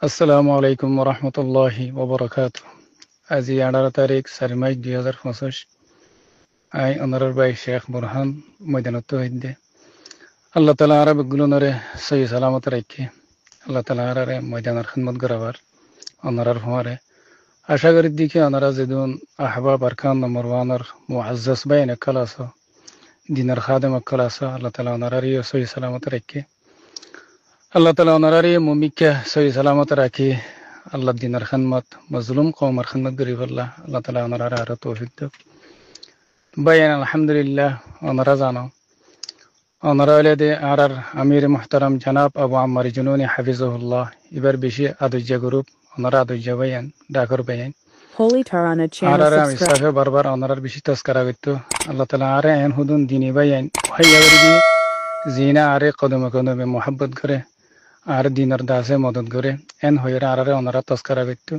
আসসালামু আলাইকুম রহমতুল্লাহি ওবরাকাত। আজি 18 তারিখ 4 মার্চ 2025। আই অনারর ভাই শেখ বুরহান ময়দানত হইদে আল্লাহ তালা আরব গুলনরে সহি সালামত রাখে আল্লাহ তালা আরে ময়দানের খিদমত করাবার অনারার ফমারে আশা করি দিকে অনারা যেদিন আহবাব আরকান নম্বর ওয়ানের মুআজ্জাজ বাইন একাল আসো দিনের খাদেম একাল আসো আল্লাহ তালা অনারার সহি সালামত রাখে আল্লাহ তালা অনারারি মুমিকা সহি সালামত রাখি আল্লাহ দিনের খিদমত মজলুম কওমের খিদমত গরিব আল্লাহ তালা অনারার আরো তৌফিক দেব। বাইন আলহামদুলিল্লাহ অনারা জানো অনারা হলে দে আর আমির মুহতারাম জনাব আবু আম্মার জুনুনি হাফিজুল্লাহ এবার বেশি আদর্য গ্রুপ ওনারা আদর্য বাইন ডাকর বাইন Holy Tarana আর channel আর আমি subscribe. সাফে বারবার ওনারার বেশি তস্করা করতো আল্লাহ তালা আরে এন হুদুন দিনী বাইন ভাইয়া দি জিনা আরে কদমে কদমে মোহাব্বত করে আর দিনের দাসে মদত করে এন হইরা আরে ওনারা তস্করা করতো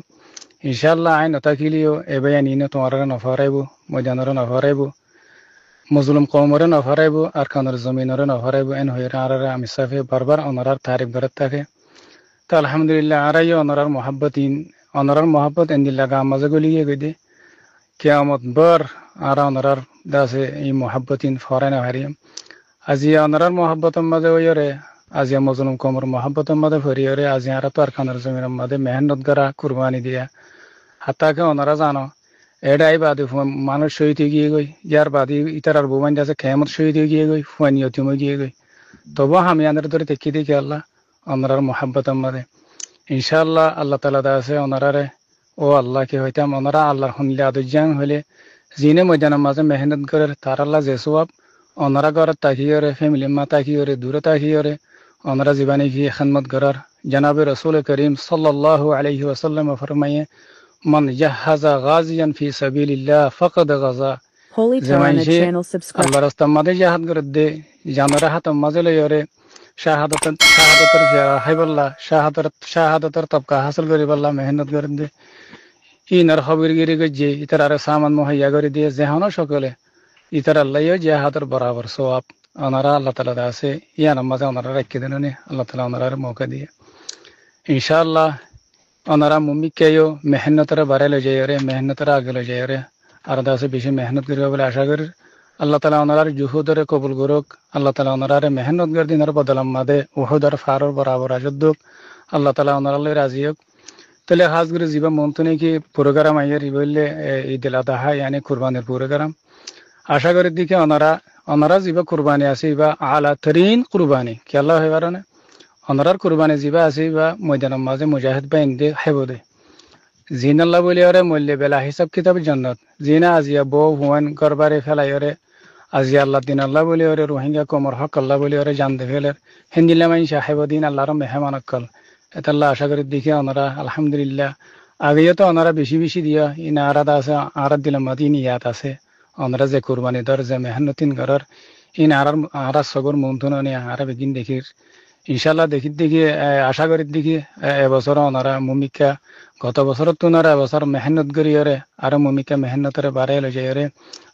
ইনশাআল্লাহ আইন অতাকিলিও এ বাইন ইনে তোমার নফরাইব ময়দানের নফরাইব মজলুম কওমরে নফরাইব আর কানের জমিনরে নফরাইব এন হইরা আরে আমি সাফে বারবার ওনারার তারিফ করে থাকে তো আলহামদুলিল্লাহ আরাই ওনারার মোহাব্বত এন্দিল্লা গাম মাঝে গলিয়ে গদে কিয়ামত বর আর ওনারার দাসে এই মোহাব্বতিন ফরানা হারিম আজি ওনারার মোহাব্বতের মাঝে ওইরে আজি মজলুম কওমর মোহাব্বতের মাঝে ফরিয়রে আজি আর তো আর কানের জমিনের মাঝে মেহনত করা কুরবানি দিয়া হাতাকে ওনারা জানো এটাই বাদে মানুষ শহীদ হয়ে গিয়ে গই ইয়ার বাদে ইতার আর বোমান আছে খেমত শহীদ হয়ে গিয়ে গই ফুয়ানি অতিম গিয়ে গই তবু আমি আনের ধরে দেখি দেখি আল্লাহ ওনারার মোহাব্বত আমাদের ইনশাআল্লাহ আল্লাহ তালা দা আছে ওনারারে ও আল্লাহকে হইতাম ওনারা আল্লাহর শুনলে আদর্যাং হইলে জিনে ময়দানের মাঝে মেহনত করে তার আল্লাহ যে সব ওনারা ঘরত তাকিয়ে ফ্যামিলির মা তাকিয়ে দূরে তাকিয়ে ওনারা জীবানে গিয়ে খেদমত করার জনাবে রসুল করিম সাল্লাল্লাহু আলাইহি ওয়াসাল্লাম ফরমাইয়ে মান জাহাজা গাজিয়ান ফি সাবিলিল্লাহ ফাকাদ Gaza Holy Tarana জমাইছে channel subscribe. আল্লাহ রাস্তার মাঝে জাহাদ করে দে জানরা হাত মাঝে লইরে শাহাদতের হাইবল্লাহ শাহাদতের তবকা হাসিল করি বললাহ মেহনত করে দে ইনার খবর গিরি গজে ইতার আর সামান মুহাইয়া করে দিয়ে যেহানো সকলে ইতার আল্লাহ জাহাদের বরাবর সোয়াব ওনারা আল্লাহ তালা আছে ইয়ার মাঝে ওনারা রাখি দেন আল্লাহ তালা ওনার মৌকা দিয়ে ইনশাআল্লাহ ওনারা মুমিকেও মেহনতের বাড়াই লো যাই রে মেহনতের আগে লো যাই রে আর দাসে বেশি মেহনত করিব বলে আশা করি আল্লাহ তালা ওনার জুহুদরে কবুল করুক আল্লাহ তালা ওনার মেহনত করে দিনের বদলাম মাদে উহুদর ফারর বরাবর আজদ্দুক আল্লাহ তালা ওনার রাজি হোক তাহলে হাজ করে জীবা মনতো নাকি প্রোগ্রাম আইয়ার বললে ঈদ উল আযহা ইয়ানি কুরবানির প্রোগ্রাম আশা করি দিকে ওনারা জীবা কুরবানি আছে বা আলা তরিন কুরবানি কি আল্লাহ হয় বারনে ওনারার কুরবানি জীবা আছে বা ময়দানের মাঝে মুজাহিদ বাইন দে হেবদে জিন আল্লাহ বলি ওরে মূল্য বেলা হিসাব কিতাব জান্নাত জিনা আজিয়া বউ হুয়ান করবারে ফেলাই আজি আল্লাহ দিন আল্লাহ বলি ওরে রোহিঙ্গা কোমর হক আল্লাহ বলি ওরে জানতে ফেলের হিন্দিল্লা মাইন সাহেবদিন আল্লাহর মেহমান অকল এটা আল্লাহ আশা করি দেখি ওনারা আলহামদুলিল্লাহ আগেও তো ওনারা বেশি বেশি দিয়া ইন আরাদ আছে আরাদ দিলাম মাদিন ইয়াত আছে ওনারা যে কুরবানি দর যে মেহনতিন করার ইন আরার সগর মন্থন আরা বেগিন দেখির ইনশাল্লাহ দেখি আশা করি দেখি এবছর ওনারা মুমিকা গত বছর তো ওনারা এবছর মেহনত করি আর মুমিকা মেহনতরে বাড়াই লো যাই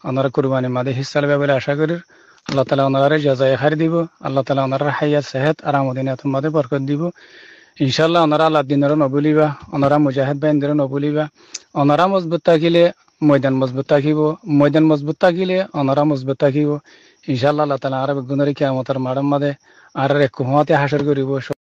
ওনারা কুরবানি মাদে হিসা লবে বলে আশা করি আল্লাহ তালা ওনারা জাজায় খারি দিব আল্লাহ তালা ওনারা হাইয়াত সেহেত আরামদিনে তোমাদের বরকত দিব ইনশাল্লাহ ওনারা আল্লাহ দিনের নবলিবা ওনারা মুজাহিদ বাইনদের নবলিবা ওনারা মজবুত থাকিলে ময়দান মজবুত থাকিলে ওনারা মজবুত থাকিব ইনশাল্লাহ আল্লাহ তালা আর বেগুনের কিয়ামতের মাড়ার মাদে আর এক কুমাতে হাসর করিব।